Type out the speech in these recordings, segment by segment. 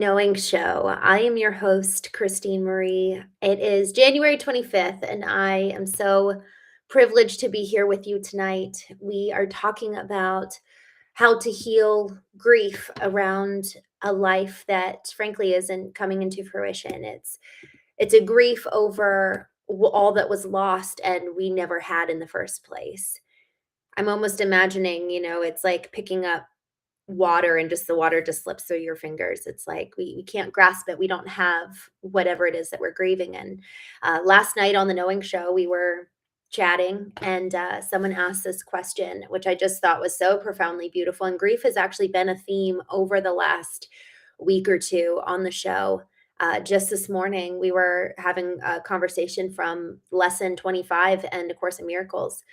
Knowing Show. I am your host, Christene Marie. It is January 25th, and I am so privileged to be here with you tonight. We are talking about how to heal grief around a life that frankly isn't coming into fruition. It's a grief over all that was lost and we never had in the first place. I'm almost imagining, it's like picking up water and just the water just slips through your fingers. It's like we can't grasp it. We don't have whatever it is that we're grieving. And last night on the Knowing Show, we were chatting and someone asked this question, which I just thought was so profoundly beautiful. And grief has actually been a theme over the last week or two on the show. Just this morning, we were having a conversation from lesson 25 and A Course in Miracles.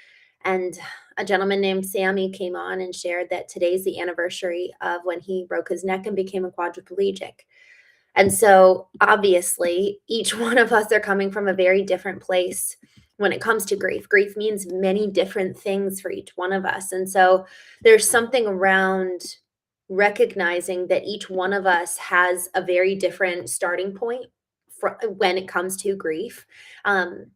And a gentleman named Sammy came on and shared that today's the anniversary of when he broke his neck and became a quadriplegic. And so, obviously, each one of us are coming from a very different place when it comes to grief. Grief means many different things for each one of us. And so, there's something around recognizing that each one of us has a very different starting point when it comes to grief. Um,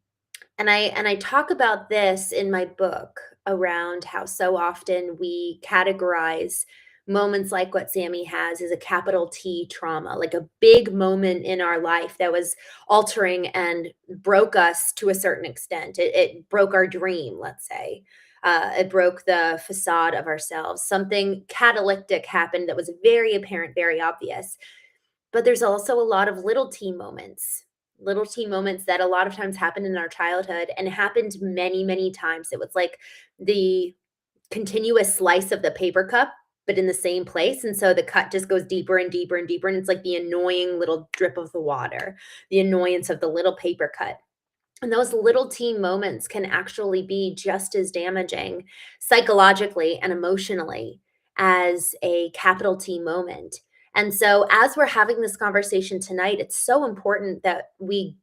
and I talk about this in my book around how so often we categorize moments like what Sammy has as a capital T trauma, like a big moment in our life that was altering and broke us to a certain extent. It broke our dream, let's say. It broke the facade of ourselves. Something catalytic happened that was very apparent, very obvious. But there's also a lot of little T moments that a lot of times happen in our childhood and happened many, many times. It was like the continuous slice of the paper cup, but in the same place. And so the cut just goes deeper and deeper and deeper. And it's like the annoying little drip of the water, the annoyance of the little paper cut. And those little T moments can actually be just as damaging psychologically and emotionally as a capital T moment. And so as we're having this conversation tonight, it's so important that we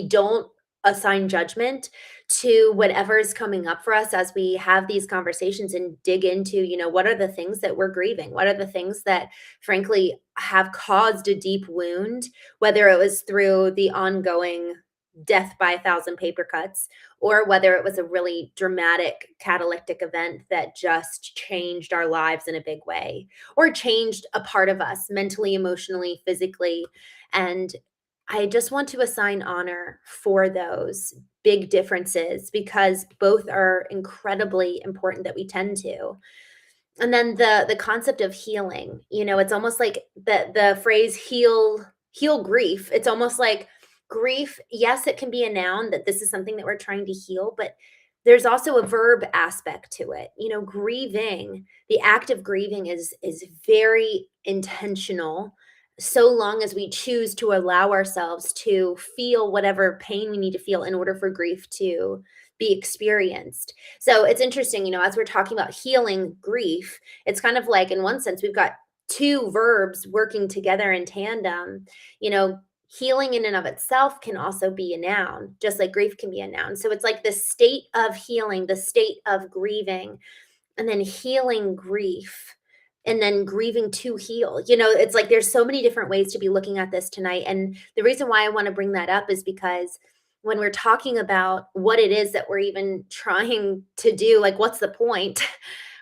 don't assign judgment to whatever is coming up for us as we have these conversations and dig into, what are the things that we're grieving? What are the things that frankly have caused a deep wound, whether it was through the ongoing death by a thousand paper cuts, or whether it was a really dramatic catalytic event that just changed our lives in a big way, or changed a part of us mentally, emotionally, physically. And I just want to assign honor for those big differences because both are incredibly important that we tend to. And then the concept of healing, it's almost like the phrase heal grief. It's almost like grief, yes, it can be a noun that this is something that we're trying to heal, but there's also a verb aspect to it. Grieving, the act of grieving is very intentional so long as we choose to allow ourselves to feel whatever pain we need to feel in order for grief to be experienced. So it's interesting, as we're talking about healing grief, it's kind of like in one sense, we've got two verbs working together in tandem. Healing in and of itself can also be a noun, just like grief can be a noun. So it's like the state of healing, the state of grieving, and then healing grief, and then grieving to heal. It's like there's so many different ways to be looking at this tonight. And the reason why I want to bring that up is because when we're talking about what it is that we're even trying to do, like what's the point?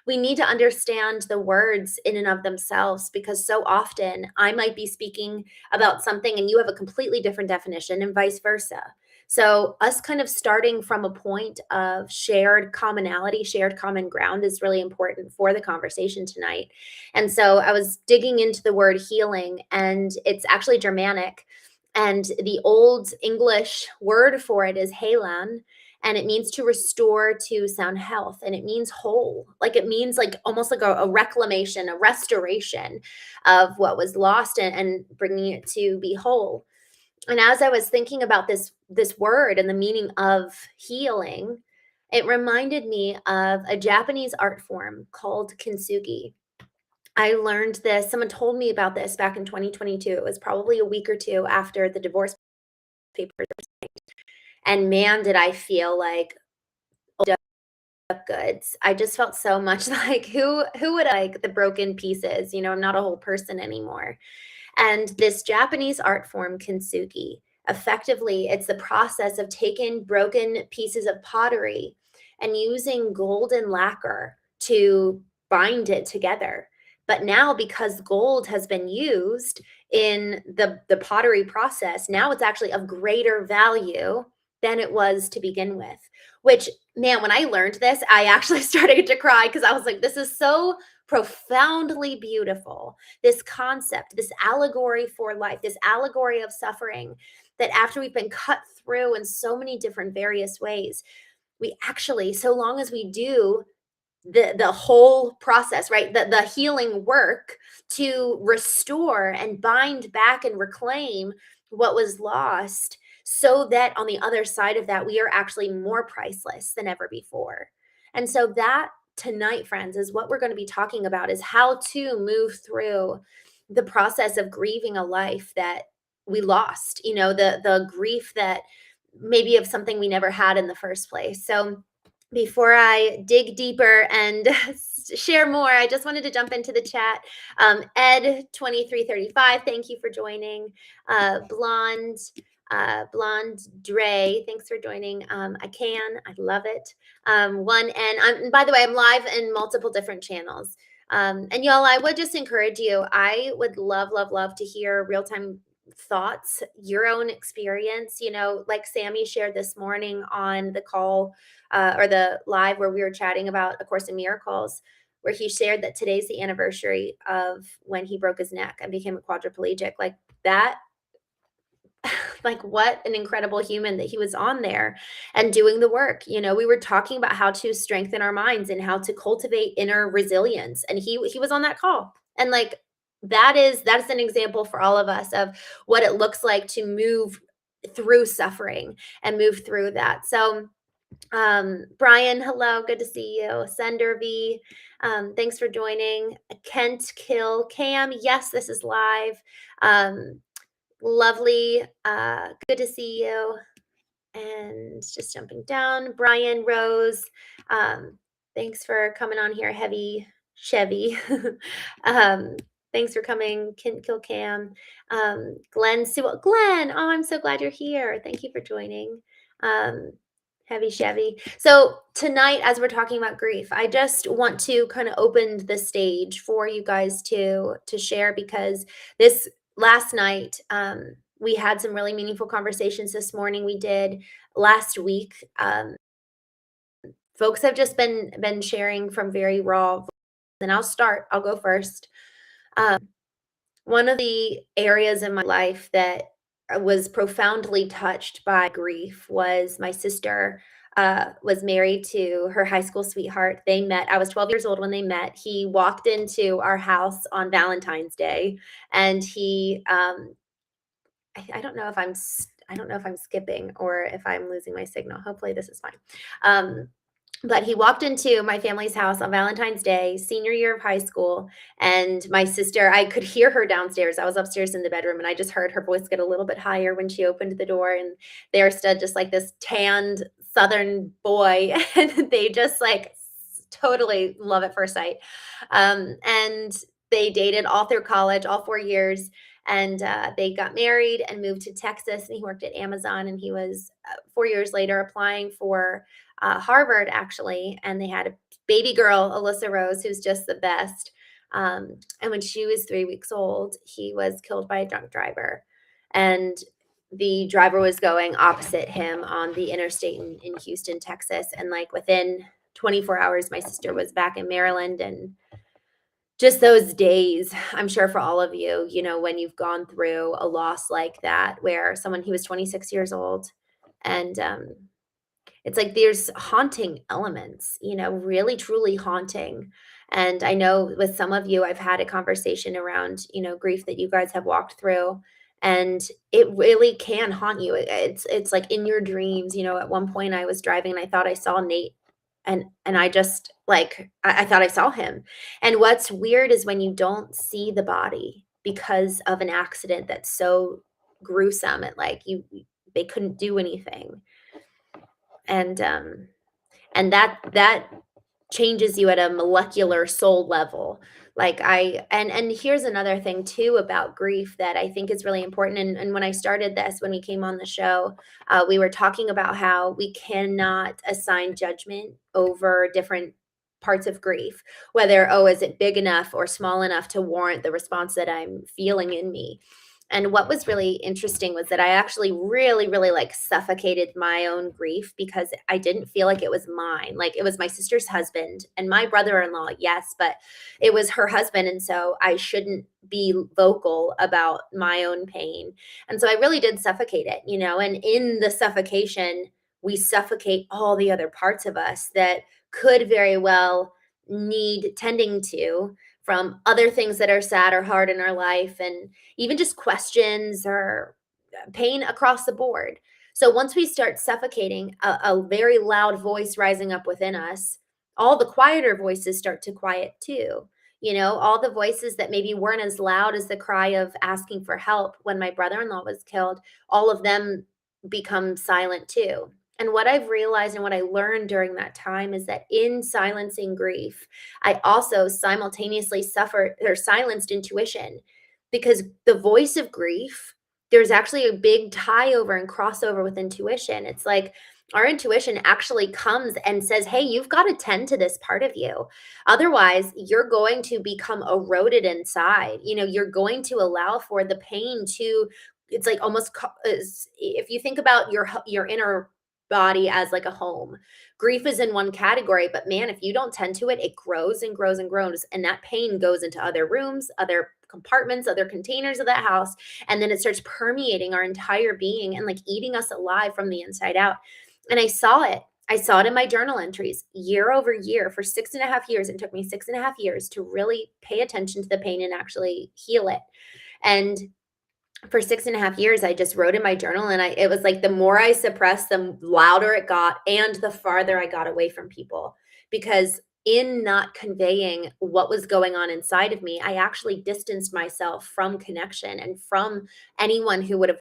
We need to understand the words in and of themselves because so often I might be speaking about something and you have a completely different definition and vice versa. So, us kind of starting from a point of shared commonality, shared common ground is really important for the conversation tonight. And so, I was digging into the word healing, and it's actually Germanic. And the old English word for it is helan, and it means to restore to sound health, and it means whole. Like it means like almost like a reclamation, a restoration of what was lost, and bringing it to be whole. And as I was thinking about this word and the meaning of healing, it reminded me of a Japanese art form called Kintsugi. I learned this, someone told me about this back in 2022. It was probably a week or two after the divorce papers were signed. And man, did I feel like goods. I just felt so much like who would like the broken pieces, I'm not a whole person anymore. And this Japanese art form, Kintsugi, effectively, it's the process of taking broken pieces of pottery and using golden lacquer to bind it together. But now, because gold has been used in the pottery process, now it's actually of greater value than it was to begin with. Which, man, when I learned this, I actually started to cry because I was like, this is so profoundly beautiful. This concept, this allegory for life, this allegory of suffering, that after we've been cut through in so many different various ways, we actually, so long as we do the whole process, right, the healing work to restore and bind back and reclaim what was lost, so that on the other side of that we are actually more priceless than ever before. And so that tonight, friends, is what we're going to be talking about, is how to move through the process of grieving a life that we lost, the grief that maybe of something we never had in the first place. So before I dig deeper and share more, I just wanted to jump into the chat. Ed2335, thank you for joining. Blonde Dre, thanks for joining. I love it. And by the way, I'm live in multiple different channels. And y'all, I would just encourage you. I would love, love, love to hear real time thoughts, your own experience. Like Sammy shared this morning on the call, or the live where we were chatting about A Course in Miracles, where he shared that today's the anniversary of when he broke his neck and became a quadriplegic. Like that, like what an incredible human that he was on there and doing the work. We were talking about how to strengthen our minds and how to cultivate inner resilience, and he was on that call. And like that's an example for all of us of what it looks like to move through suffering and move through that. So Brian, hello, good to see you. Sender V, thanks for joining. Kent Kill Cam, yes, this is live. Lovely, good to see you. And just jumping down, Brian Rose, thanks for coming on here. Heavy Chevy, thanks for coming. Kent Kill Cam, Glenn Sewell. Glenn, oh, I'm so glad you're here. Thank you for joining. Heavy Chevy. So tonight, as we're talking about grief, I just want to kind of open the stage for you guys to share, because this last night, we had some really meaningful conversations this morning. We did last week. Folks have just been sharing from very raw. And I'll go first. One of the areas in my life that was profoundly touched by grief was my sister was married to her high school sweetheart. They met. I was 12 years old when they met. He walked into our house on Valentine's Day, and he I don't know if I don't know if I'm skipping or if I'm losing my signal. Hopefully this is fine. But he walked into my family's house on Valentine's Day, senior year of high school, and my sister, I could hear her downstairs. I was upstairs in the bedroom, and I just heard her voice get a little bit higher when she opened the door, and there stood just like this tanned Southern boy, and they just like totally love at first sight. And they dated all through college, all 4 years, and they got married and moved to Texas, and he worked at Amazon, and he was 4 years later applying for Harvard, actually, and they had a baby girl, Alyssa Rose, who's just the best. And when she was 3 weeks old, he was killed by a drunk driver, and the driver was going opposite him on the interstate in Houston, Texas, and like within 24 hours, my sister was back in Maryland. And just those days, I'm sure for all of you, when you've gone through a loss like that, where someone, he was 26 years old, and it's like there's haunting elements, really truly haunting. And I know with some of you, I've had a conversation around, grief that you guys have walked through, and it really can haunt you. It's like in your dreams. At one point I was driving and I thought I saw Nate, and I just like I thought I saw him. And what's weird is when you don't see the body because of an accident that's so gruesome, it like they couldn't do anything. And that changes you at a molecular soul level. Like and here's another thing too about grief that I think is really important. And when I started this, when we came on the show, we were talking about how we cannot assign judgment over different parts of grief, whether, oh, is it big enough or small enough to warrant the response that I'm feeling in me. And what was really interesting was that I actually really, really like suffocated my own grief because I didn't feel like it was mine. Like it was my sister's husband and my brother in law, yes, but it was her husband. And so I shouldn't be vocal about my own pain. And so I really did suffocate it, and in the suffocation, we suffocate all the other parts of us that could very well need tending to from other things that are sad or hard in our life. And even just questions or pain across the board. So once we start suffocating a very loud voice rising up within us, all the quieter voices start to quiet too. All the voices that maybe weren't as loud as the cry of asking for help when my brother in law was killed, all of them become silent too. And what I've realized and what I learned during that time is that in silencing grief, I also simultaneously suffered or silenced intuition because the voice of grief, there's actually a big tie over and crossover with intuition. It's like our intuition actually comes and says, hey, you've got to tend to this part of you. Otherwise, you're going to become eroded inside. You're going to allow for the pain to, it's like almost, if you think about your inner body as like a home. Grief is in one category, but man, if you don't tend to it, it grows and grows and grows. And that pain goes into other rooms, other compartments, other containers of that house. And then it starts permeating our entire being and like eating us alive from the inside out. And I saw it. I saw it in my journal entries year over year for 6.5 years. It took me 6.5 years to really pay attention to the pain and actually heal it. And for 6.5 years, I just wrote in my journal, and it was like the more I suppressed, the louder it got and the farther I got away from people. Because in not conveying what was going on inside of me, I actually distanced myself from connection and from anyone who would have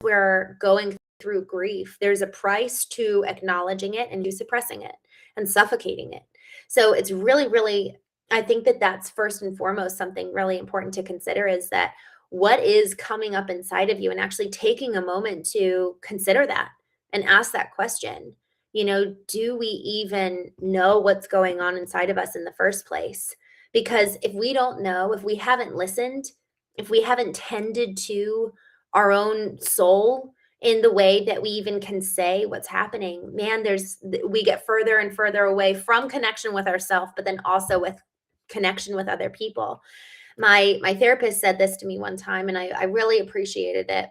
we're going through grief, there's a price to acknowledging it and to suppressing it and suffocating it. So it's really, really, I think that that's first and foremost something really important to consider is that what is coming up inside of you and actually taking a moment to consider that and ask that question. Do we even know what's going on inside of us in the first place? Because if we don't know, if we haven't listened, if we haven't tended to our own soul in the way that we even can say what's happening, man, we get further and further away from connection with ourselves, but then also with connection with other people. My therapist said this to me one time, and I really appreciated it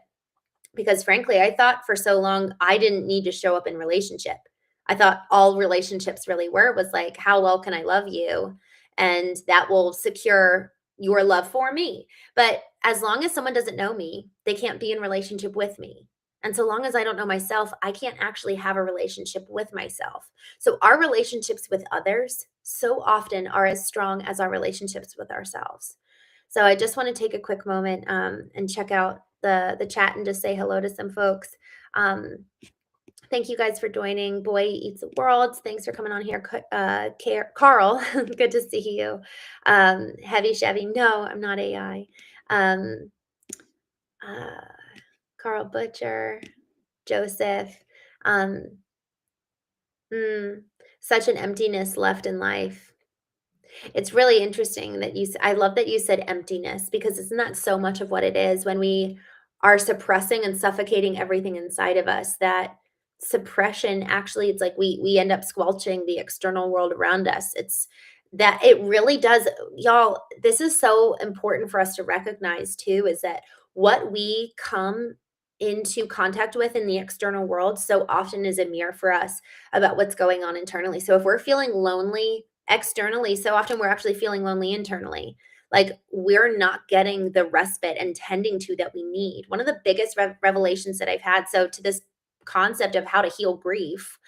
because frankly, I thought for so long I didn't need to show up in relationship. I thought all relationships really were was like, how well can I love you? And that will secure your love for me. But as long as someone doesn't know me, they can't be in relationship with me. And so long as I don't know myself, I can't actually have a relationship with myself. So our relationships with others so often are as strong as our relationships with ourselves. So I just want to take a quick moment and check out the chat and just say hello to some folks. Um, Thank you guys for joining. Boy Eats the World. Thanks for coming on here. Carl, good to see you. Heavy Chevy. No, I'm not AI. Um, uh, Carl Butcher, Joseph. Um, mm, Such an emptiness left in life. It's really interesting that I love that you said emptiness because isn't that so much of what it is when we are suppressing and suffocating everything inside of us, that suppression actually, it's like we end up squelching the external world around us. It's that it really does, y'all, this is so important for us to recognize too, is that what we come into contact with in the external world so often is a mirror for us about what's going on internally. So if we're feeling lonely externally, so often we're actually feeling lonely internally. Like we're not getting the respite and tending to that we need. One of the biggest revelations that I've had, so to this concept of how to heal grief,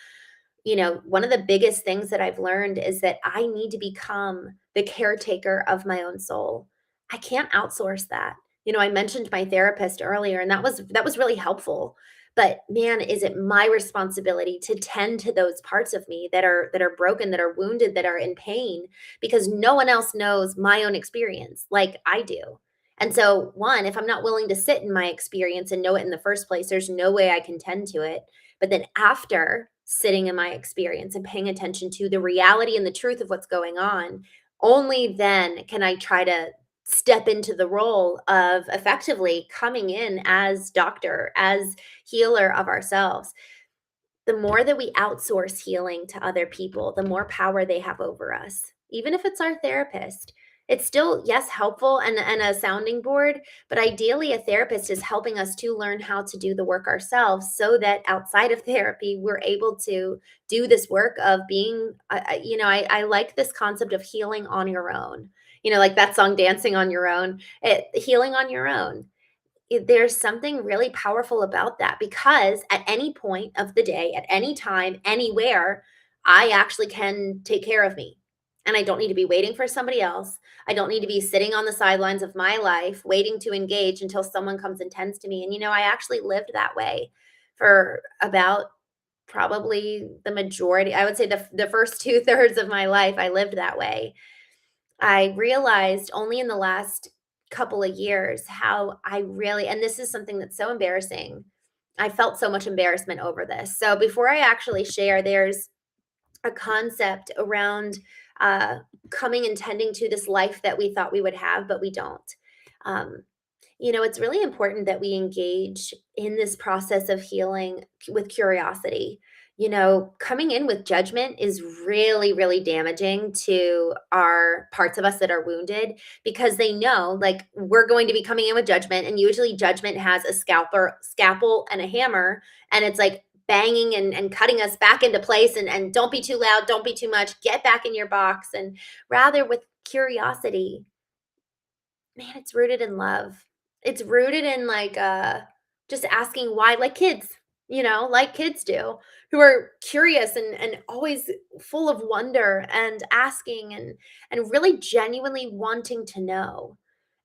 one of the biggest things that I've learned is that I need to become the caretaker of my own soul. I can't outsource that. I mentioned my therapist earlier, and that was really helpful. But man, is it my responsibility to tend to those parts of me that are broken, that are wounded, that are in pain, because no one else knows my own experience like I do. And so, one, if I'm not willing to sit in my experience and know it in the first place, there's no way I can tend to it. But then, after sitting in my experience and paying attention to the reality and the truth of what's going on, only then can I try to step into the role of effectively coming in as doctor, as healer of ourselves. The more that we outsource healing to other people, the more power they have over us. Even if it's our therapist, it's still, yes, helpful and a sounding board, but ideally, a therapist is helping us to learn how to do the work ourselves so that outside of therapy, we're able to do this work of being, I like this concept of healing on your own. Like that song, Dancing on Your Own, healing on your own. There's something really powerful about that because at any point of the day, at any time, anywhere, I actually can take care of me. And I don't need to be waiting for somebody else. I don't need to be sitting on the sidelines of my life waiting to engage until someone comes and tends to me. And I actually lived that way for about probably the majority. I would say the first 2/3 of my life, I lived that way. I realized only in the last couple of years how I really, and this is something that's so embarrassing. I felt so much embarrassment over this. So before I actually share, there's a concept around uh, coming and tending to this life that we thought we would have, but we don't. Um, it's really important that we engage in this process of healing with curiosity. Coming in with judgment is really, really damaging to our parts of us that are wounded because they know, like, we're going to be coming in with judgment, and usually judgment has a scalpel, and a hammer, and it's like banging and cutting us back into place. And don't be too loud, don't be too much, get back in your box. And rather with curiosity, man, it's rooted in love. It's rooted in, like, just asking why, like kids, like kids do, who are curious and always full of wonder and asking and really genuinely wanting to know.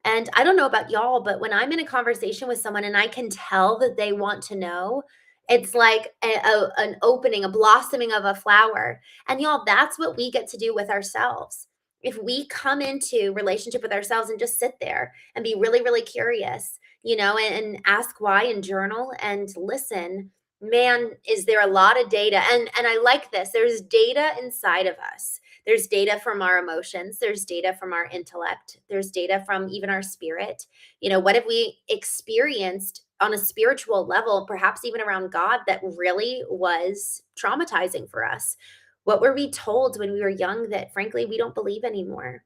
And I don't know about y'all, but when I'm in a conversation with someone and I can tell that they want to know, it's like an opening, a blossoming of a flower. And y'all, that's what we get to do with ourselves. If we come into relationship with ourselves and just sit there and be really, really curious, and ask why and journal and listen, man, is there a lot of data. And I like this. There's data inside of us. There's data from our emotions, there's data from our intellect, there's data from even our spirit. What have we experienced on a spiritual level, perhaps even around God, that really was traumatizing for us? What were we told when we were young that frankly we don't believe anymore?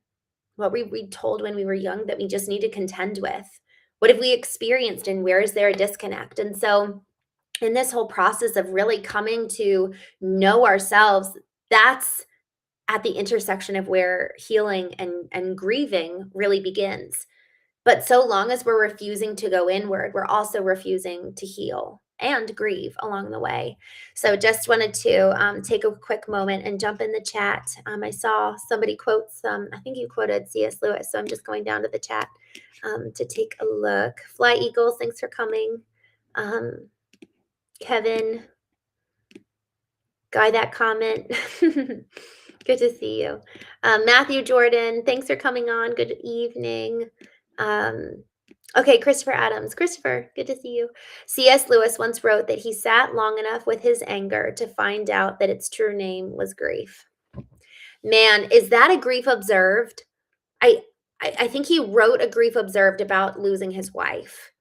What were we told when we were young that we just need to contend with? What have we experienced, and where is there a disconnect? And so, in this whole process of really coming to know ourselves, that's at the intersection of where healing and grieving really begins. But so long as we're refusing to go inward, we're also refusing to heal and grieve along the way. So just wanted to take a quick moment and jump in the chat. I saw somebody quote I think you quoted C.S. Lewis, so I'm just going down to the chat to take a look. Fly Eagles, thanks for coming. Kevin, guy that comment. Good to see you. Matthew Jordan, thanks for coming on. Good evening. Okay, Christopher Adams. Christopher, good to see you. C.S. Lewis once wrote that he sat long enough with his anger to find out that its true name was grief. Man, is that a grief observed? I I think he wrote a grief observed about losing his wife.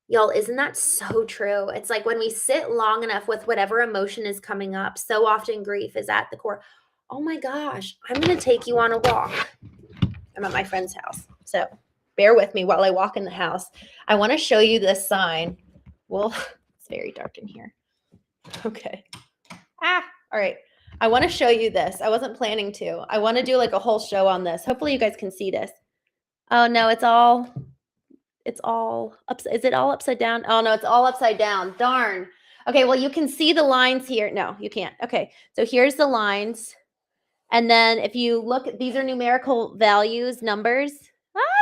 Y'all, isn't that so true? It's like when we sit long enough with whatever emotion is coming up, so often grief is at the core. Oh my gosh, I'm going to take you on a walk. I'm at my friend's house. So bear with me while I walk in the house. I want to show you this sign. Well, it's very dark in here. Okay. All right. I want to show you this. I wasn't planning to. I want to do like a whole show on this. Hopefully you guys can see this. Oh no, it's all is it all upside down? Oh no, it's all upside down. Darn. Okay, well you can see the lines here. No, you can't. Okay, so here's the lines. And then if you look, these are numerical values, numbers.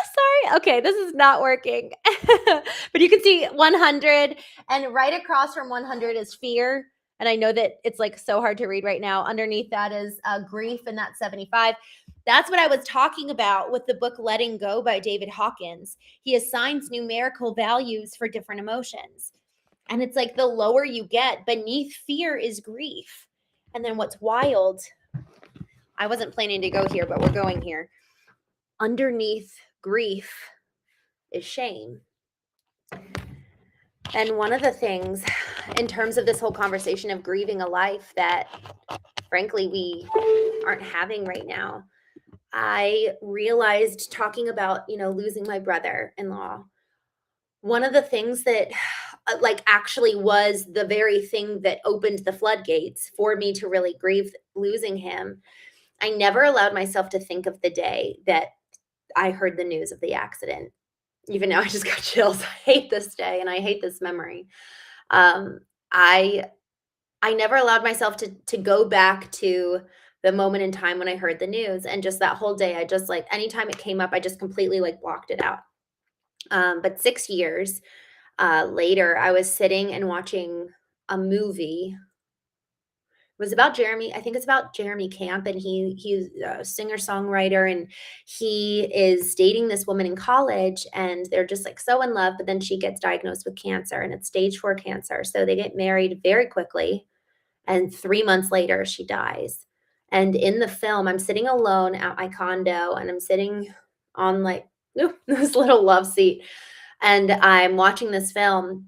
Sorry. Okay, this is not working. But you can see 100, and right across from 100 is fear. And I know that it's like so hard to read right now. Underneath that is grief, and that's 75. That's what I was talking about with the book Letting Go by David Hawkins. He assigns numerical values for different emotions. And it's like the lower you get, beneath fear is grief. And then what's wild, I wasn't planning to go here, but we're going here. Underneath grief is shame. And one of the things in terms of this whole conversation of grieving a life that frankly we aren't having right now, I realized talking about, losing my brother-in-law, one of the things that like actually was the very thing that opened the floodgates for me to really grieve losing him. I never allowed myself to think of the day that I heard the news of the accident. Even now, I just got chills. I hate this day and I hate this memory. Um, I I never allowed myself to go back to the moment in time when I heard the news, and just that whole day, I just like anytime it came up, I just completely like blocked it out. But 6 years later, I was sitting and watching a movie. It was about Jeremy. I think it's about Jeremy Camp, and he's a singer-songwriter, and he is dating this woman in college, and they're just, like, so in love, but then she gets diagnosed with cancer, and it's stage 4 cancer, so they get married very quickly, and 3 months later, she dies. And in the film, I'm sitting alone at my condo, and I'm sitting on, like, this little love seat, and I'm watching this film,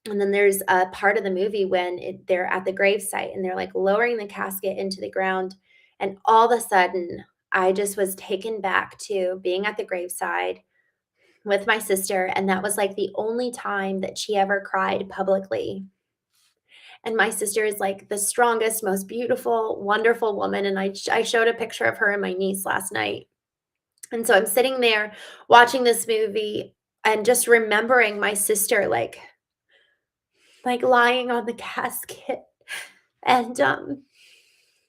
and then there's a part of the movie when they're at the gravesite and they're like lowering the casket into the ground. And all of a sudden, I just was taken back to being at the graveside with my sister. And that was like the only time that she ever cried publicly. And my sister is like the strongest, most beautiful, wonderful woman. And I showed a picture of her and my niece last night. And so I'm sitting there watching this movie and just remembering my sister like lying on the casket. And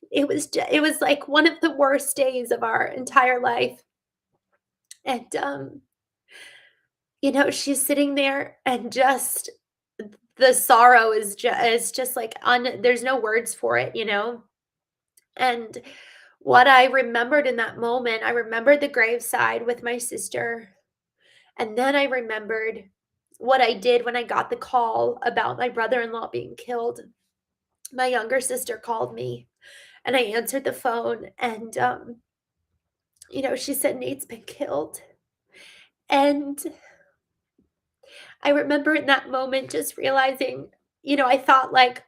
it was like one of the worst days of our entire life. And she's sitting there, and just the sorrow is just like there's no words for it. And what I remembered in that moment, I remembered the graveside with my sister, and then I remembered what I did when I got the call about my brother-in-law being killed. My younger sister called me, and I answered the phone, and she said Nate's been killed. And I remember in that moment just realizing, I thought like,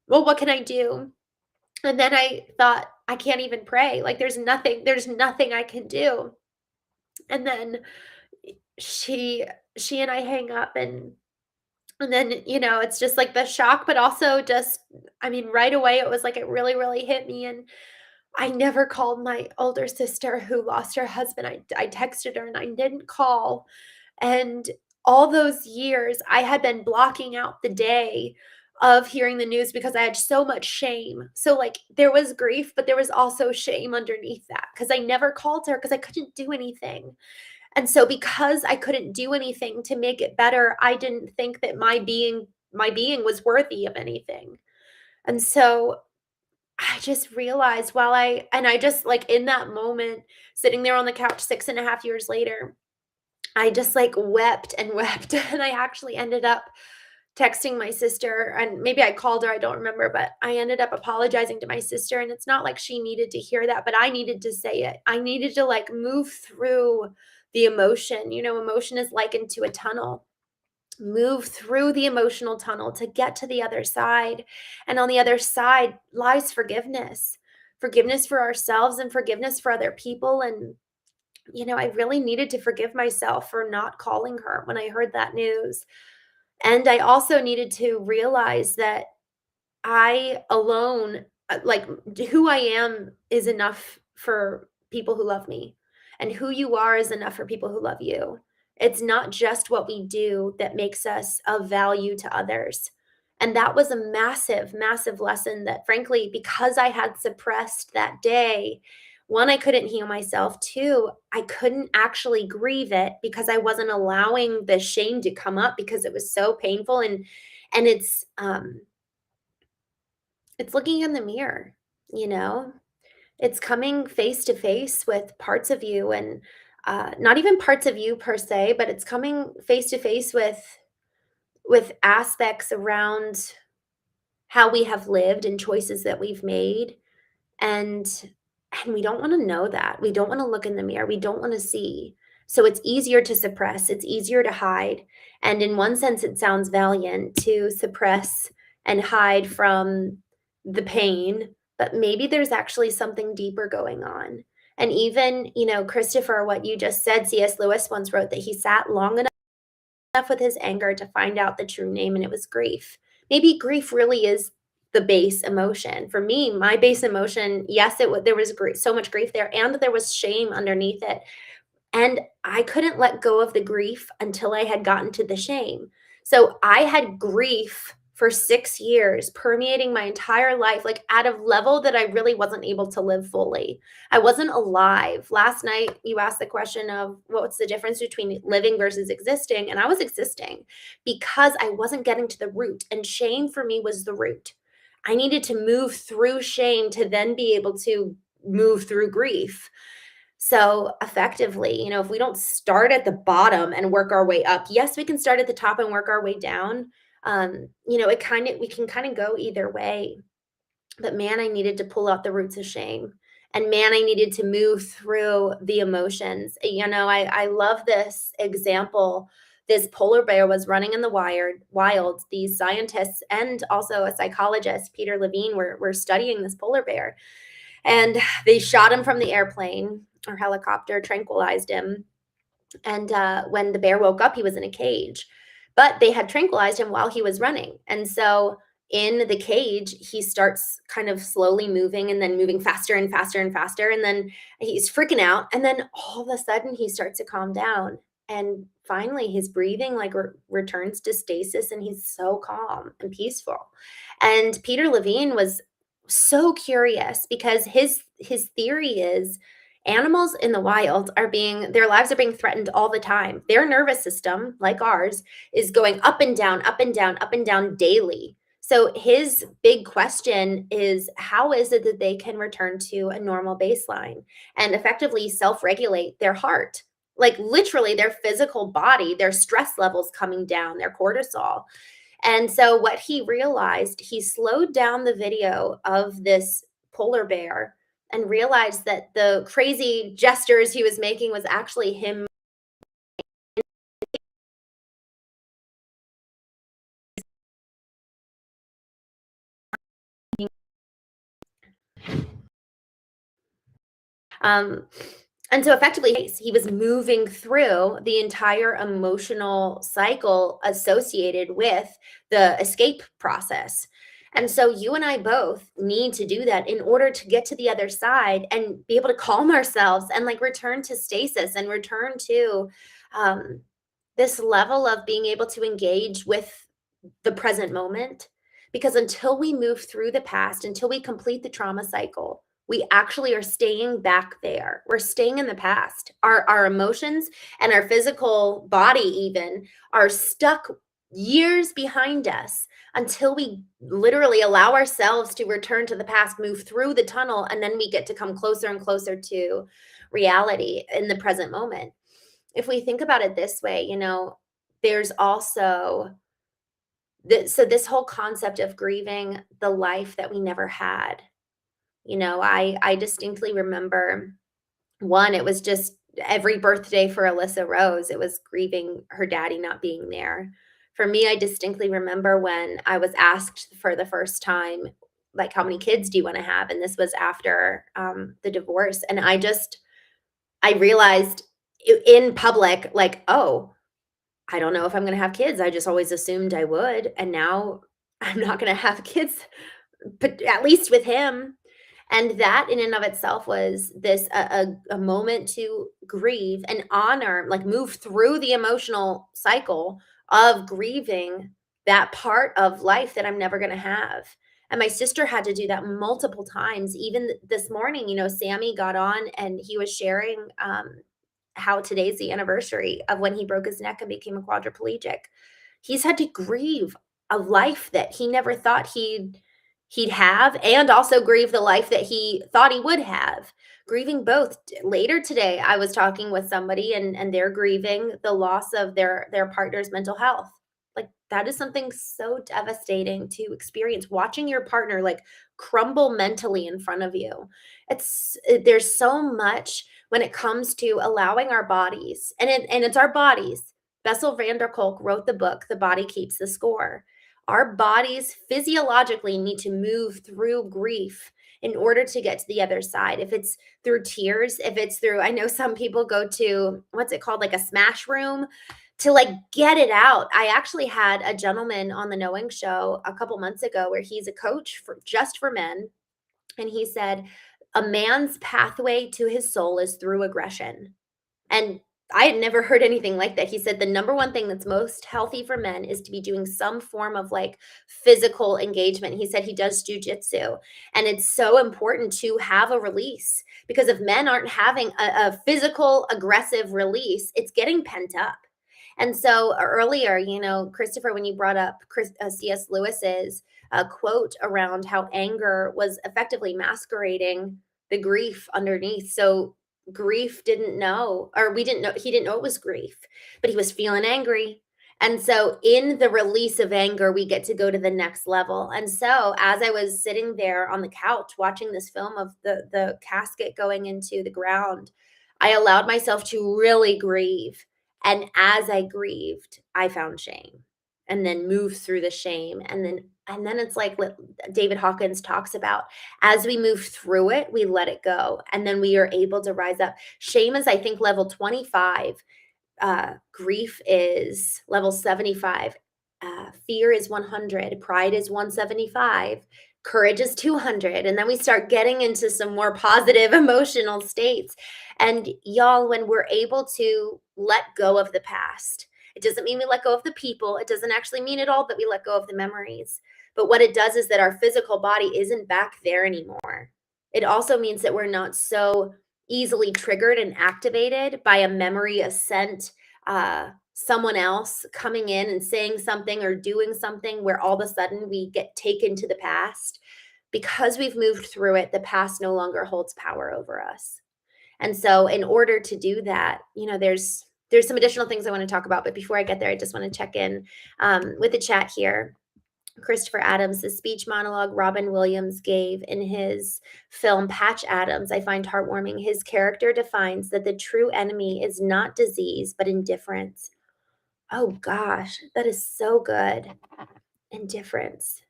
well, what can I do? And then I thought, I can't even pray. Like there's nothing I can do. And then she she and I hang up, and then, it's just like the shock, but also just, I mean, right away it was like it really, really hit me. And I never called my older sister who lost her husband. I texted her and I didn't call. And all those years, I had been blocking out the day of hearing the news because I had so much shame. So, like, there was grief, but there was also shame underneath that because I never called her because I couldn't do anything. And so, because I couldn't do anything to make it better, I didn't think that my being was worthy of anything. And so I just realized I just like in that moment, sitting there on the couch 6.5 years later, I just like wept and wept. And I actually ended up texting my sister, and maybe I called her, I don't remember, but I ended up apologizing to my sister. And it's not like she needed to hear that, but I needed to say it. I needed to like move through the emotion. Emotion is likened to a tunnel. Move through the emotional tunnel to get to the other side. And on the other side lies forgiveness. Forgiveness for ourselves and forgiveness for other people. And, I really needed to forgive myself for not calling her when I heard that news. And I also needed to realize that I alone, like who I am is enough for people who love me, and who you are is enough for people who love you. It's not just what we do that makes us of value to others. And that was a massive, massive lesson that, frankly, because I had suppressed that day, one, I couldn't heal myself. Two, I couldn't actually grieve it because I wasn't allowing the shame to come up because it was so painful. And it's looking in the mirror, you know? It's coming face to face with parts of you, and not even parts of you per se, but it's coming face to face with aspects around how we have lived and choices that we've made. And and we don't want to know that. We don't want to look in the mirror. We don't want to see. So it's easier to suppress, it's easier to hide. And in one sense, it sounds valiant to suppress and hide from the pain, but maybe there's actually something deeper going on. And even, Christopher, what you just said, C.S. Lewis once wrote that he sat long enough with his anger to find out the true name, and it was grief. Maybe grief really is the base emotion. For me, my base emotion, yes, there was so much grief there, and there was shame underneath it. And I couldn't let go of the grief until I had gotten to the shame. So I had grief for 6 years permeating my entire life, like at a level that I really wasn't able to live fully. I wasn't alive. Last night, you asked the question of what's the difference between living versus existing. And I was existing because I wasn't getting to the root. And shame for me was the root. I needed to move through shame to then be able to move through grief. So effectively, if we don't start at the bottom and work our way up, yes, we can start at the top and work our way down. We can kind of go either way. But man, I needed to pull out the roots of shame. And man, I needed to move through the emotions. I love this example. This polar bear was running in the wild. These scientists and also a psychologist, Peter Levine, were studying this polar bear. And they shot him from the airplane or helicopter, tranquilized him. And when the bear woke up, he was in a cage. But they had tranquilized him while he was running. And so in the cage, he starts kind of slowly moving and then moving faster and faster and faster. And then he's freaking out. And then all of a sudden, he starts to calm down. And finally, his breathing like returns to stasis, and he's so calm and peaceful. And Peter Levine was so curious because his theory is animals in the wild their lives are being threatened all the time. Their nervous system, like ours, is going up and down, up and down, up and down daily. So his big question is, how is it that they can return to a normal baseline and effectively self-regulate their heart? Like literally their physical body, their stress levels coming down, their cortisol. And so what he realized, he slowed down the video of this polar bear and realized that the crazy gestures he was making was actually him. Um, and so effectively, he was moving through the entire emotional cycle associated with the escape process. And so you and I both need to do that in order to get to the other side and be able to calm ourselves and like return to stasis and return to um, this level of being able to engage with the present moment. Because until we move through the past, until we complete the trauma cycle, we actually are staying back there. We're staying in the past. Our emotions and our physical body even are stuck years behind us until we literally allow ourselves to return to the past, move through the tunnel, and then we get to come closer and closer to reality in the present moment. If we think about it this way, there's also so this whole concept of grieving the life that we never had. I distinctly remember one, it was just every birthday for Alyssa Rose, it was grieving her daddy not being there. For me, I distinctly remember when I was asked for the first time, like, how many kids do you want to have? And this was after the divorce. And I realized in public, like, oh, I don't know if I'm going to have kids. I just always assumed I would. And now I'm not going to have kids, but at least with him. And that in and of itself was this a moment to grieve and honor, like move through the emotional cycle of grieving that part of life that I'm never going to have. And my sister had to do that multiple times. Even this morning, Sammy got on and he was sharing how today's the anniversary of when he broke his neck and became a quadriplegic. He's had to grieve a life that he never thought he'd have, and also grieve the life that he thought he would have. Grieving both. Later today, I was talking with somebody and they're grieving the loss of their partner's mental health. Like, that is something so devastating to experience, watching your partner, like, crumble mentally in front of you. There's so much when it comes to allowing our bodies, and it's our bodies. Bessel van der Kolk wrote the book, The Body Keeps the Score. Our bodies physiologically need to move through grief in order to get to the other side. If it's through tears, if it's through, I know some people go to, what's it called, like a smash room to like get it out. I actually had a gentleman on the Knowing Show a couple months ago where he's a coach for just for men. And he said, a man's pathway to his soul is through aggression. And I had never heard anything like that. He said the number one thing that's most healthy for men is to be doing some form of like physical engagement. He said he does jujitsu, and it's so important to have a release, because if men aren't having a physical aggressive release, it's getting pent up. And so earlier, Christopher, when you brought up C.S. Lewis's quote around how anger was effectively masquerading the grief underneath. So grief didn't know, or we didn't know, he didn't know it was grief, but he was feeling angry. And so in the release of anger, we get to go to the next level. And so as I was sitting there on the couch watching this film of the casket going into the ground, I allowed myself to really grieve. And as I grieved, I found shame, and then moved through the shame. And then it's like what David Hawkins talks about. As we move through it, we let it go. And then we are able to rise up. Shame is, I think, level 25. Grief is level 75. Fear is 100. Pride is 175. Courage is 200. And then we start getting into some more positive emotional states. And y'all, when we're able to let go of the past, it doesn't mean we let go of the people. It doesn't actually mean at all that we let go of the memories. But what it does is that our physical body isn't back there anymore. It also means that we're not so easily triggered and activated by a memory, a scent, someone else coming in and saying something or doing something, where all of a sudden we get taken to the past. Because we've moved through it, the past no longer holds power over us. And so in order to do that, there's some additional things I want to talk about. But before I get there, I just want to check in with the chat here. Christopher Adams, the speech monologue Robin Williams gave in his film Patch Adams, I find heartwarming. His character defines that the true enemy is not disease, but indifference. Oh gosh, that is so good. Indifference.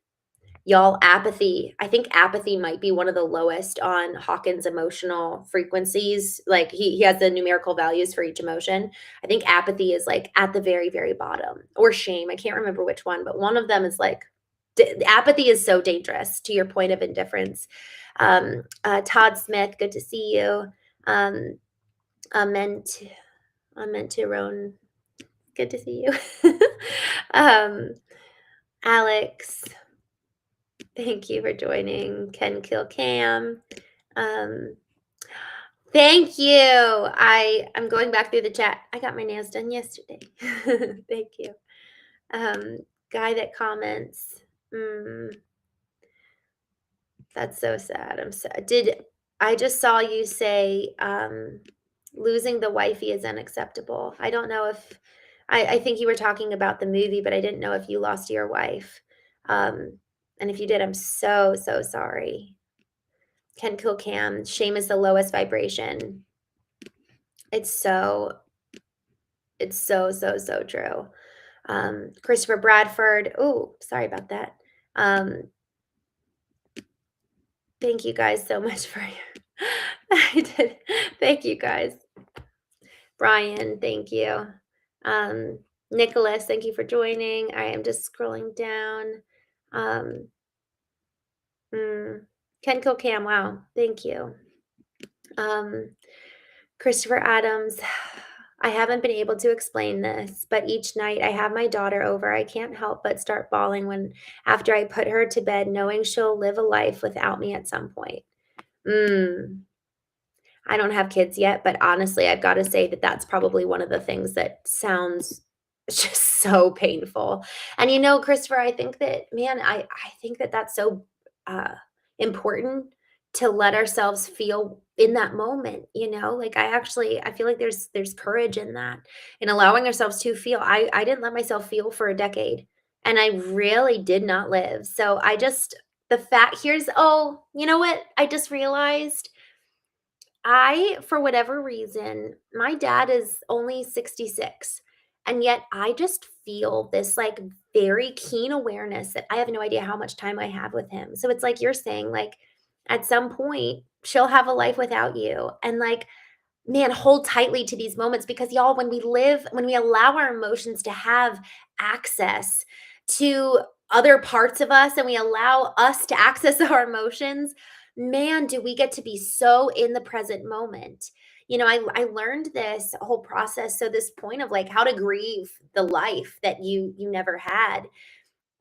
Y'all, apathy. I think apathy might be one of the lowest on Hawkins' emotional frequencies. Like he has the numerical values for each emotion. I think apathy is like at the very, very bottom, or shame. I can't remember which one, but one of them is like apathy is so dangerous, to your point of indifference. Todd Smith, good to see you. Meant to Roan, good to see you. Alex, thank you for joining. Ken Kill Cam. Thank you. I'm going back through the chat. I got my nails done yesterday. Thank you. Guy that comments. That's so sad. I'm sad. I just saw you say losing the wifey is unacceptable. I don't know if I think you were talking about the movie, but I didn't know if you lost your wife. And if you did, I'm so, so sorry. Ken Kilcam, shame is the lowest vibration. It's so, so, so true. Christopher Bradford. Oh, sorry about that. Thank you guys so much for your I did. Thank you guys. Brian, thank you. Nicholas, thank you for joining. I am just scrolling down. Ken Kilcam, wow, thank you. Christopher Adams, I haven't been able to explain this, but each night I have my daughter over, I can't help but start bawling when after I put her to bed, knowing she'll live a life without me at some point. Mm. I don't have kids yet, but honestly, I've gotta say that that's probably one of the things that sounds just so painful. And, Christopher, I think that, man, I think that that's so, uh, important to let ourselves feel in that moment, Like, I feel like there's courage in that, in allowing ourselves to feel. I didn't let myself feel for a decade, and I really did not live. So I just the fact here's oh, you know what I just realized? For whatever reason, my dad is only 66. And yet I just feel this like very keen awareness that I have no idea how much time I have with him. So it's like you're saying, like, at some point, she'll have a life without you. And like, man, hold tightly to these moments because y'all, when we allow our emotions to have access to other parts of us and we allow us to access our emotions, man, do we get to be so in the present moment. I learned this whole process. So this point of like how to grieve the life that you never had.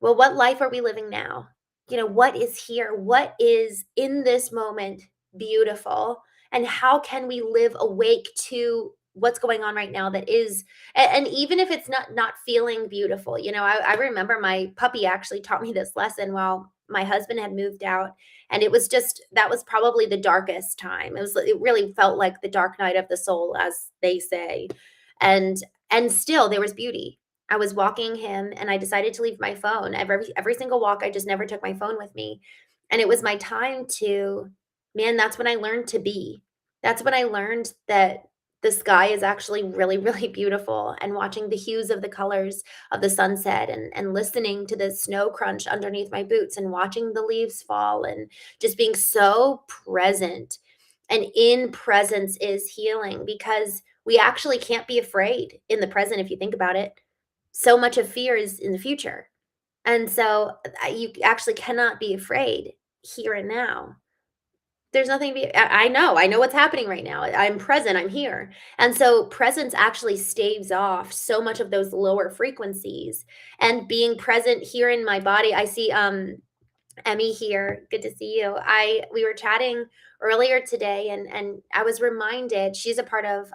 Well, what life are we living now? What is here? What is in this moment beautiful? And how can we live awake to what's going on right now that is and even if it's not feeling beautiful. I remember my puppy actually taught me this lesson while my husband had moved out, and it was just that was probably the darkest time. It really felt like the dark night of the soul, as they say. And still there was beauty. I was walking him and I decided to leave my phone. Every single walk, I just never took my phone with me. And it was my time to, man, that's when I learned to be. That's when I learned that the sky is actually really, really beautiful, and watching the hues of the colors of the sunset and listening to the snow crunch underneath my boots and watching the leaves fall and just being so present. And in presence is healing because we actually can't be afraid in the present if you think about it. So much of fear is in the future. And so you actually cannot be afraid here and now. There's nothing to be I know what's happening right now. I'm present, I'm here. And so presence actually staves off so much of those lower frequencies. And being present here in my body, I see Emmy here. Good to see you. I We were chatting earlier today, and I was reminded she's a part of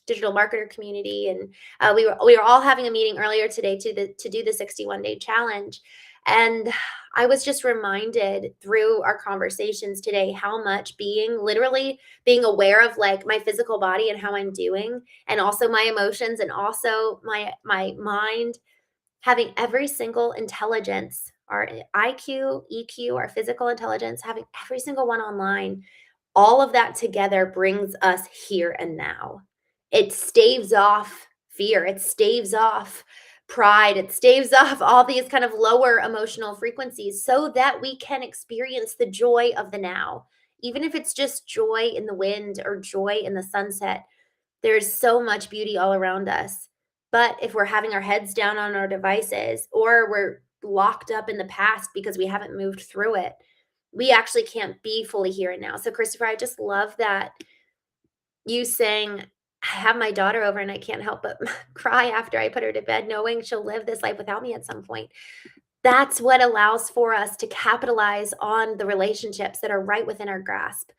digital marketer community, and we were all having a meeting earlier today to do the 61-day challenge, and I was just reminded through our conversations today how much literally being aware of like my physical body and how I'm doing, and also my emotions, and also my mind, having every single intelligence, our IQ, EQ, our physical intelligence, having every single one online, all of that together brings us here and now. It staves off fear, it staves off pride, it staves off all these kind of lower emotional frequencies so that we can experience the joy of the now. Even if it's just joy in the wind or joy in the sunset, there's so much beauty all around us. But if we're having our heads down on our devices or we're locked up in the past because we haven't moved through it, we actually can't be fully here and now. So, Christopher, I just love that you saying, I have my daughter over and I can't help but cry after I put her to bed, knowing she'll live this life without me at some point. That's what allows for us to capitalize on the relationships that are right within our grasp.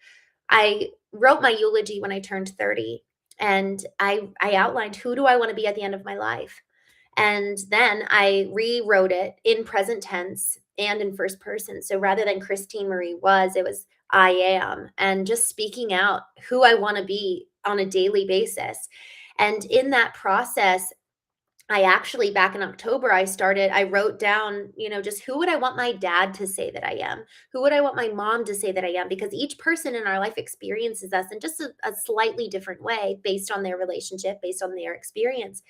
I wrote my eulogy when I turned 30, and I outlined who do I want to be at the end of my life. And then I rewrote it in present tense and in first person. So rather than Christine Marie was, it was I am, and just speaking out who I want to be on a daily basis. And in that process, I actually back in October, I wrote down, just who would I want my dad to say that I am? Who would I want my mom to say that I am? Because each person in our life experiences us in just a slightly different way based on their relationship, based on their experience.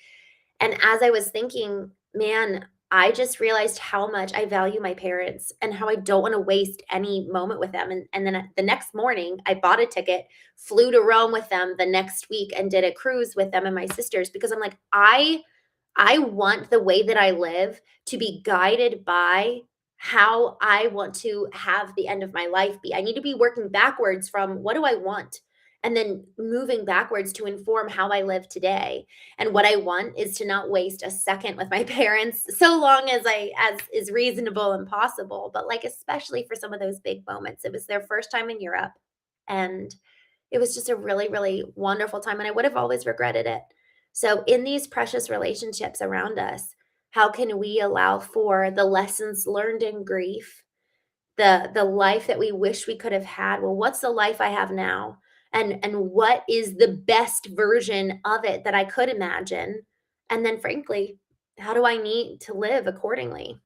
And as I was thinking, man, I just realized how much I value my parents and how I don't want to waste any moment with them. And then the next morning, I bought a ticket, flew to Rome with them the next week, and did a cruise with them and my sisters because I'm like, I want the way that I live to be guided by how I want to have the end of my life be. I need to be working backwards from what do I want? and then moving backwards to inform how I live today. And what I want is to not waste a second with my parents, so long as is reasonable and possible. But like, especially for some of those big moments, it was their first time in Europe, and it was just a really, really wonderful time, and I would have always regretted it. So, in these precious relationships around us, how can we allow for the lessons learned in grief, the life that we wish we could have had? Well, what's the life I have now? And what is the best version of it that I could imagine? And then frankly, how do I need to live accordingly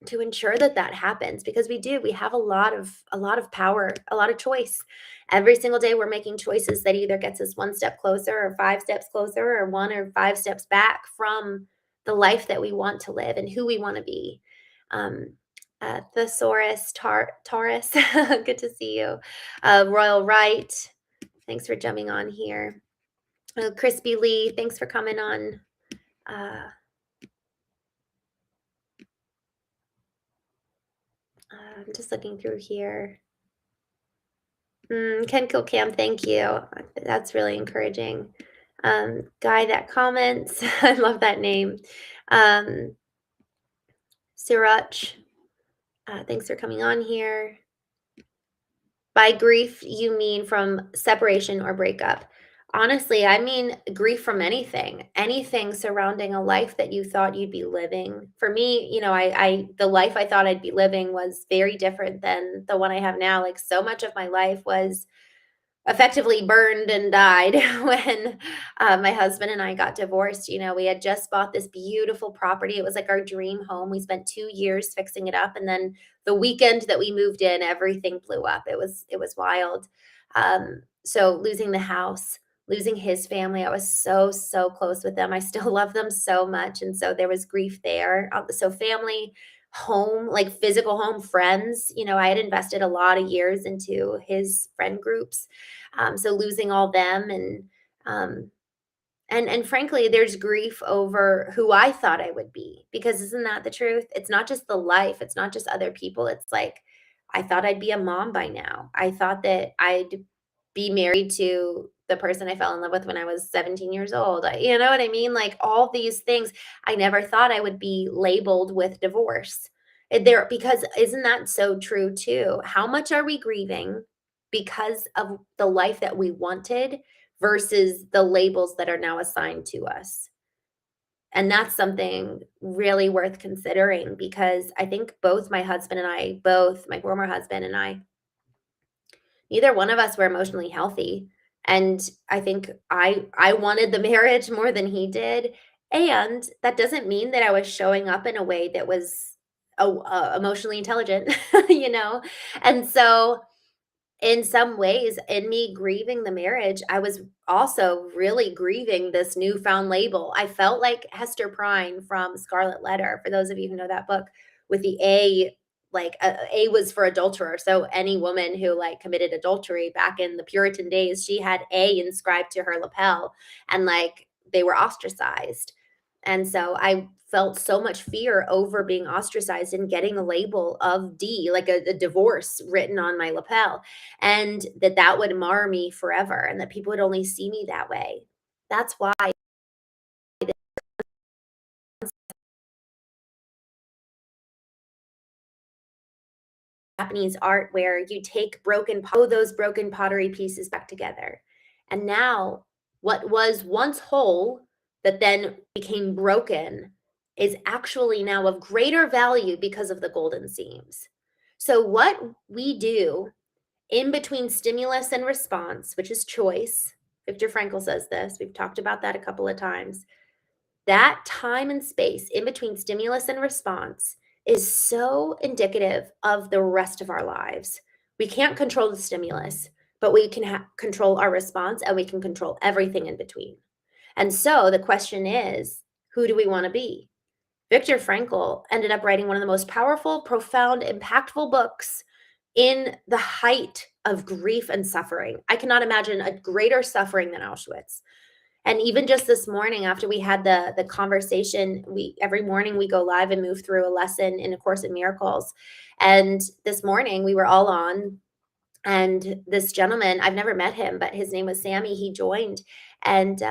to ensure that that happens? Because we have a lot of power, a lot of choice. Every single day we're making choices that either gets us one step closer or five steps closer or one or five steps back from the life that we want to live and who we want to be. um, Thesaurus Taurus, good to see you. Royal Right, thanks for jumping on here. Crispy Lee, thanks for coming on. uh, I'm just looking through here. Ken Kilcam, thank you. That's really encouraging. Guy that comments, I love that name. Um, Sirach, thanks for coming on here. By grief, you mean from separation or breakup? Honestly, I mean grief from anything surrounding a life that you thought you'd be living. For me, the life I thought I'd be living was very different than the one I have now. Like, so much of my life was effectively burned and died when my husband and I got divorced. We had just bought this beautiful property. It was like our dream home. We spent 2 years fixing it up, and then the weekend that we moved in, everything blew up. It was wild. So losing the house, losing his family, I was so close with them. I still love them so much, and so there was grief there. So family, home, like physical home, friends. I had invested a lot of years into his friend groups, so losing all them, um, and frankly, there's grief over who I thought I would be, because isn't that the truth? It's not just the life, it's not just other people. It's like, I thought I'd be a mom by now. I thought that I'd be married to the person I fell in love with when I was 17 years old. You know what I mean? Like, all these things, I never thought I would be labeled with divorce. Because isn't that so true too? How much are we grieving because of the life that we wanted versus the labels that are now assigned to us? And that's something really worth considering, because I think both my former husband and I, neither one of us were emotionally healthy. And I think I wanted the marriage more than he did. And that doesn't mean that I was showing up in a way that was emotionally intelligent, you know? And so, in some ways, in me grieving the marriage, I was also really grieving this newfound label. I felt like Hester Prynne from Scarlet Letter, for those of you who know that book, with the A, like A was for adulterer. So any woman who like committed adultery back in the Puritan days, she had A inscribed to her lapel, and like they were ostracized. And so I felt so much fear over being ostracized and getting a label of D, like a divorce written on my lapel, and that would mar me forever, and that people would only see me that way. That's why Japanese art, where you take those broken pottery pieces back together. And now what was once whole that then became broken is actually now of greater value because of the golden seams. So what we do in between stimulus and response, which is choice. Viktor Frankl says this. We've talked about that a couple of times. That time and space in between stimulus and response is so indicative of the rest of our lives. We can't control the stimulus, but we can control our response, and we can control everything in between. And so the question is, who do we want to be? Viktor Frankl ended up writing one of the most powerful, profound, impactful books in the height of grief and suffering. I cannot imagine a greater suffering than Auschwitz. And even just this morning, after we had the conversation, we every morning we go live and move through a lesson in A Course in Miracles. And this morning we were all on, And this gentleman, I've never met him, but his name was Sammy. He joined, and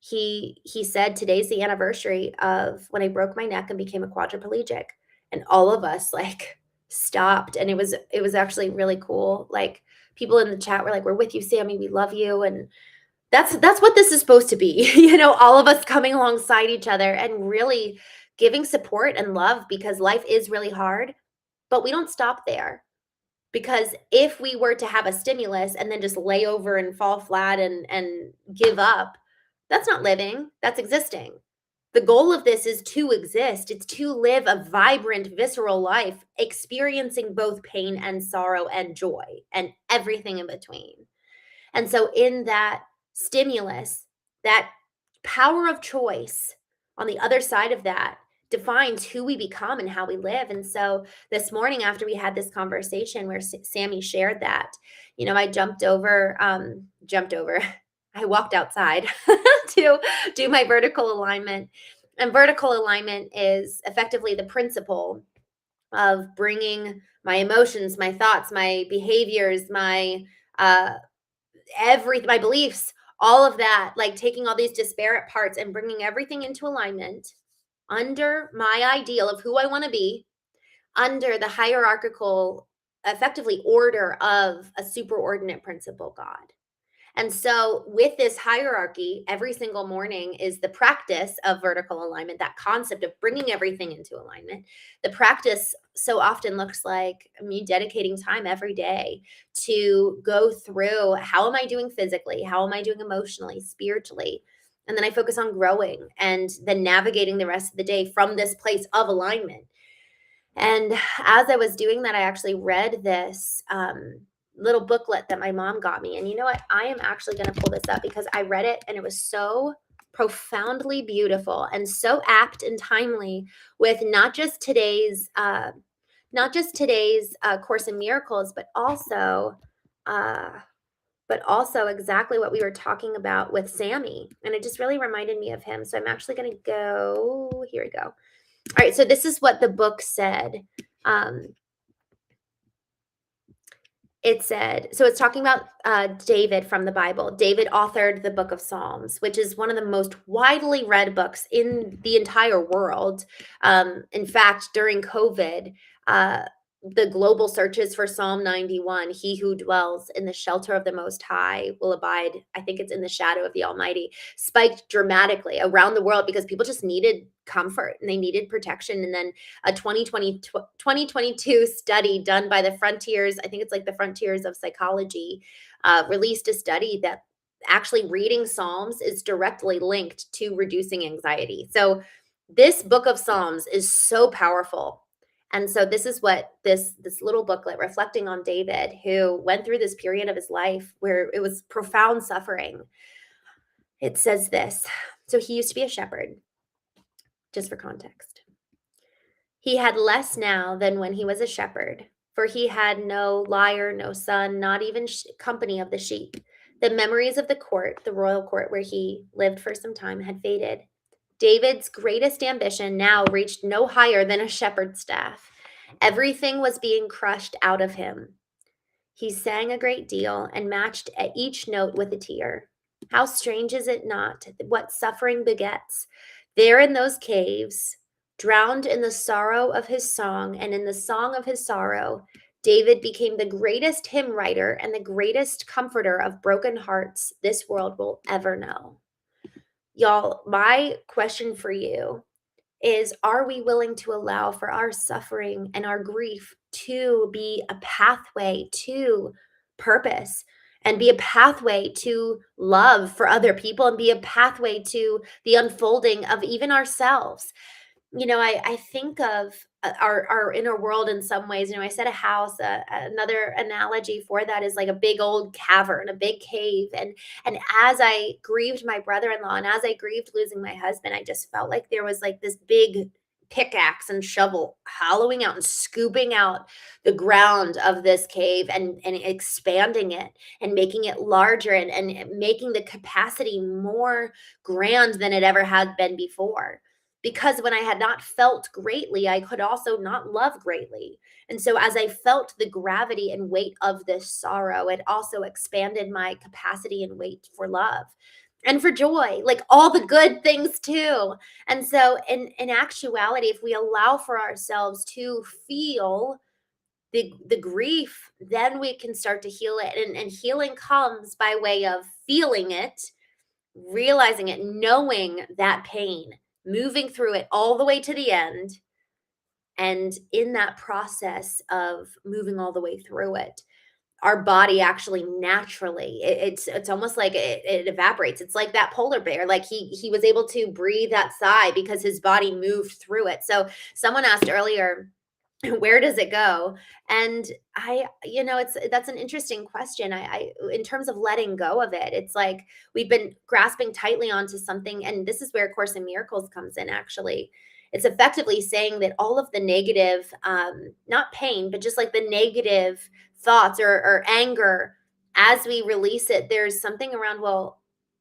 he said today's the anniversary of when I broke my neck and became a quadriplegic, and all of us like stopped, and it was actually really cool. Like people in the chat were like, "We're with you, Sammy. We love you," and that's what this is supposed to be. All of us coming alongside each other and really giving support and love because life is really hard, but we don't stop there. Because if we were to have a stimulus and then just lay over and fall flat and give up, that's not living, that's existing. The goal of this is to exist. It's to live a vibrant, visceral life, experiencing both pain and sorrow and joy and everything in between. And so, in that stimulus, that power of choice on the other side of that defines who we become and how we live. And so, this morning, after we had this conversation where Sammy shared that, I jumped over, I walked outside to do my vertical alignment. And vertical alignment is effectively the principle of bringing my emotions, my thoughts, my behaviors, uh, my beliefs, all of that, like taking all these disparate parts and bringing everything into alignment under my ideal of who I want to be, under the hierarchical, effectively, order of a superordinate principle, God. And so, with this hierarchy, every single morning is the practice of vertical alignment, that concept of bringing everything into alignment. The practice so often looks like me dedicating time every day to go through, how am I doing physically? How am I doing emotionally, spiritually? And then I focus on growing and then navigating the rest of the day from this place of alignment. And as I was doing that, I actually read this little booklet that my mom got me. And you know what? I am actually going to pull this up because I read it and it was so profoundly beautiful and so apt and timely with not just today's Course in Miracles, uh, but also exactly what we were talking about with Sammy. And it just really reminded me of him. So I'm actually going to go. Here we go. All right, so this is what the book said. Um, it said, so it's talking about David from the Bible. David authored the book of Psalms, which is one of the most widely read books in the entire world. In fact, during COVID, uh, the global searches for Psalm 91, he who dwells in the shelter of the Most High will abide, I think it's in the shadow of the Almighty, spiked dramatically around the world because people just needed comfort and they needed protection. And then a 2022 study done by the Frontiers, I think it's like the Frontiers of Psychology, released a study that actually reading Psalms is directly linked to reducing anxiety. So this book of Psalms is so powerful. And so this is what this little booklet reflecting on David, who went through this period of his life where it was profound suffering. It says this. So he used to be a shepherd, just for context. He had less now than when he was a shepherd, for he had no lyre, no son, not even company of the sheep. The memories of the court, the royal court where he lived for some time, had faded. David's greatest ambition now reached no higher than a shepherd's staff. Everything was being crushed out of him. He sang a great deal and matched at each note with a tear. How strange is it not what suffering begets? There in those caves, drowned in the sorrow of his song and in the song of his sorrow, David became the greatest hymn writer and the greatest comforter of broken hearts this world will ever know. Y'all, my question for you is, are we willing to allow for our suffering and our grief to be a pathway to purpose and be a pathway to love for other people and be a pathway to the unfolding of even ourselves? I think of our inner world in some ways. I said a house. Another analogy for that is like a big old cavern, a big cave. And as I grieved my brother-in-law and as I grieved losing my husband, I just felt like there was like this big pickaxe and shovel hollowing out and scooping out the ground of this cave and expanding it and making it larger and making the capacity more grand than it ever had been before, because when I had not felt greatly, I could also not love greatly. And so, as I felt the gravity and weight of this sorrow, it also expanded my capacity and weight for love and for joy, like all the good things too. And so, in actuality, if we allow for ourselves to feel the grief, then we can start to heal it. And healing comes by way of feeling it, realizing it, knowing that pain, moving through it all the way to the end. And in that process of moving all the way through it, our body actually naturally, it's almost like it evaporates. It's like that polar bear, like he was able to breathe that sigh because his body moved through it. So someone asked earlier, where does it go? And it's that's an interesting question. I in terms of letting go of it, it's like we've been grasping tightly onto something, and this is where Course in Miracles comes in. Actually, it's effectively saying that all of the negative, not pain, but just like the negative thoughts or anger, as we release it, there's something around. Well,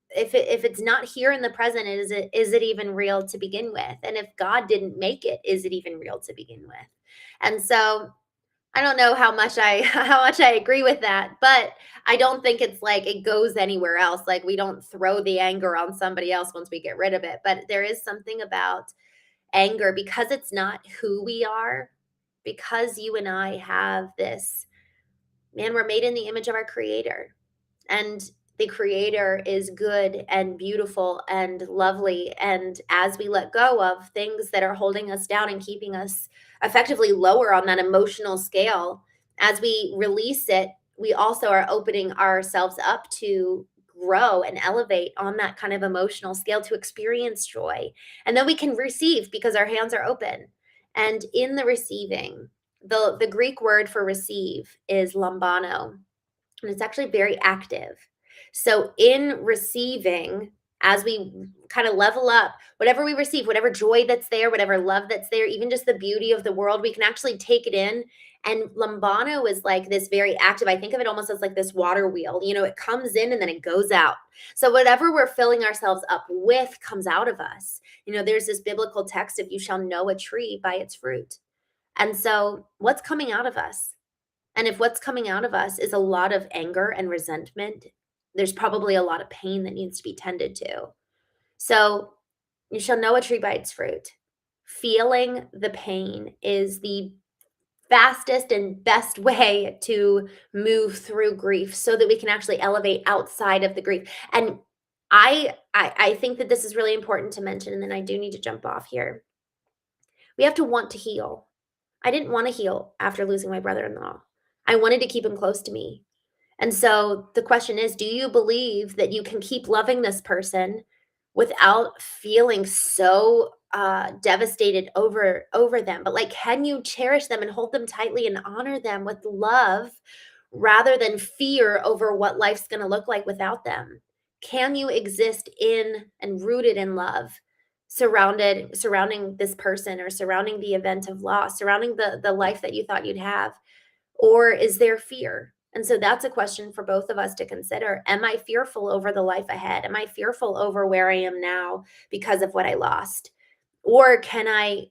if it's not here in the present, is it even real to begin with? And if God didn't make it, is it even real to begin with? And so I don't know how much I how much I agree with that, but I don't think it's like it goes anywhere else. Like we don't throw the anger on somebody else once we get rid of it. But there is something about anger because it's not who we are, because you and I have this, man, we're made in the image of our creator. And the creator is good and beautiful and lovely. And as we let go of things that are holding us down and keeping us effectively lower on that emotional scale, as we release it, we also are opening ourselves up to grow and elevate on that kind of emotional scale to experience joy. And then we can receive because our hands are open. And in the receiving, the Greek word for receive is lambano, and it's actually very active. So in receiving, as we kind of level up, whatever we receive, whatever joy that's there, whatever love that's there, even just the beauty of the world, we can actually take it in. And lambano is like this very active. I think of it almost as like this water wheel. It comes in and then it goes out. So whatever we're filling ourselves up with comes out of us. There's this biblical text of you shall know a tree by its fruit. And so what's coming out of us? And if what's coming out of us is a lot of anger and resentment, there's probably a lot of pain that needs to be tended to. So you shall know a tree by its fruit. Feeling the pain is the fastest and best way to move through grief so that we can actually elevate outside of the grief. And I think that this is really important to mention, and then I do need to jump off here. We have to want to heal. I didn't want to heal after losing my brother-in-law. I wanted to keep him close to me. And so the question is, do you believe that you can keep loving this person without feeling so devastated over them? But like, can you cherish them and hold them tightly and honor them with love rather than fear over what life's going to look like without them? Can you exist in and rooted in love, surrounding this person or surrounding the event of loss, surrounding the life that you thought you'd have? Or is there fear? And so that's a question for both of us to consider. Am I fearful over the life ahead? Am I fearful over where I am now because of what I lost? Or can I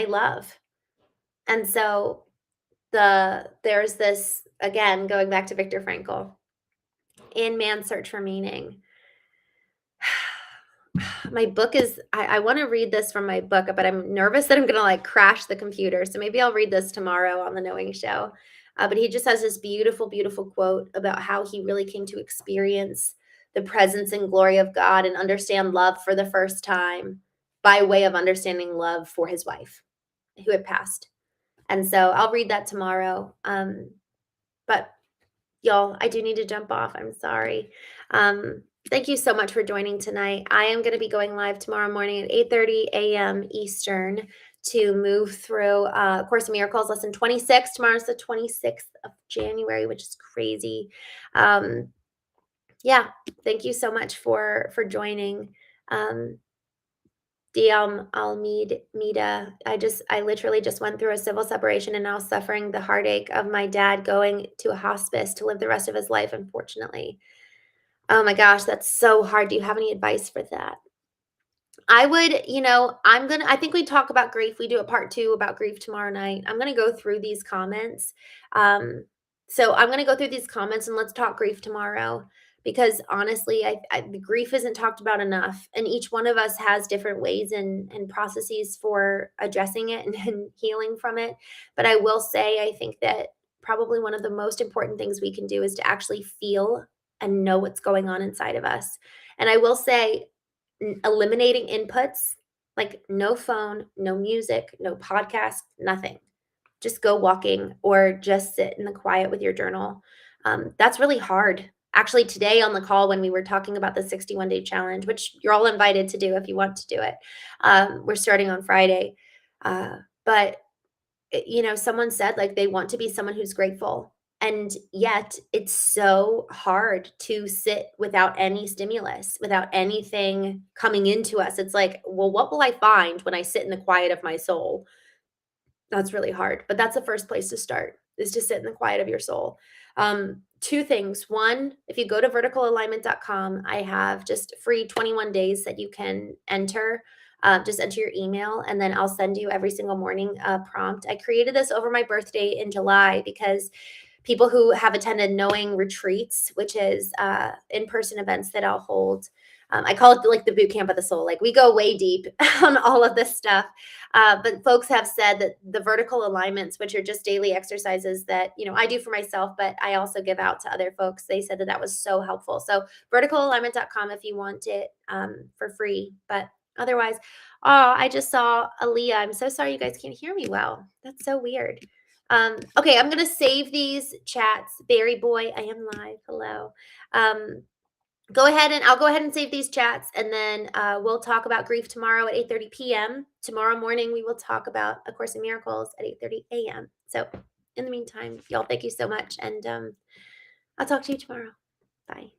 love? And so there's this, again, going back to Viktor Frankl, in Man's Search for Meaning. My book is, I want to read this from my book, but I'm nervous that I'm going to like crash the computer. So maybe I'll read this tomorrow on the Knowing Show. But he just has this beautiful, beautiful quote about how he really came to experience the presence and glory of God and understand love for the first time by way of understanding love for his wife who had passed. And so I'll read that tomorrow. But y'all, I do need to jump off. I'm sorry. Thank you so much for joining tonight. I am going to be going live tomorrow morning at 8:30 a.m. Eastern to move through Course in Miracles, lesson 26. Tomorrow's the 26th of January, which is crazy. Yeah, thank you so much for joining. Almeida, I literally just went through a civil separation and now suffering the heartache of my dad going to a hospice to live the rest of his life, unfortunately. Oh my gosh, that's so hard. Do you have any advice for that? I would, I think we talk about grief. We do a part 2 about grief tomorrow night. I'm gonna go through these comments. Um, so I'm gonna go through these comments and let's talk grief tomorrow because honestly, the grief isn't talked about enough, and each one of us has different ways and processes for addressing it and healing from it. But I will say, I think that probably one of the most important things we can do is to actually feel and know what's going on inside of us. And I will say, eliminating inputs, like no phone, no music, no podcast, nothing. Just go walking or just sit in the quiet with your journal. That's really hard. Actually, today on the call, when we were talking about the 61-day challenge, which you're all invited to do if you want to do it, we're starting on Friday. But someone said like they want to be someone who's grateful. And yet it's so hard to sit without any stimulus, without anything coming into us. It's like, well, what will I find when I sit in the quiet of my soul? That's really hard, but that's the first place to start, is to sit in the quiet of your soul. 2 things. One, if you go to verticalalignment.com, I have just free 21 days that you can enter. Just enter your email, and then I'll send you every single morning a prompt. I created this over my birthday in July because people who have attended knowing retreats, which is in-person events that I'll hold. I call it like the boot camp of the soul. Like we go way deep on all of this stuff. But folks have said that the vertical alignments, which are just daily exercises that I do for myself, but I also give out to other folks. They said that that was so helpful. So verticalalignment.com if you want it for free. But otherwise, oh, I just saw Aaliyah. I'm so sorry you guys can't hear me well. That's so weird. Okay, I'm gonna save these chats. Berry Boy, I am live. Hello. I'll go ahead and save these chats, and then we'll talk about grief tomorrow at 8:30 p.m. Tomorrow morning, we will talk about A Course in Miracles at 8:30 a.m. So, in the meantime, y'all, thank you so much, and I'll talk to you tomorrow. Bye.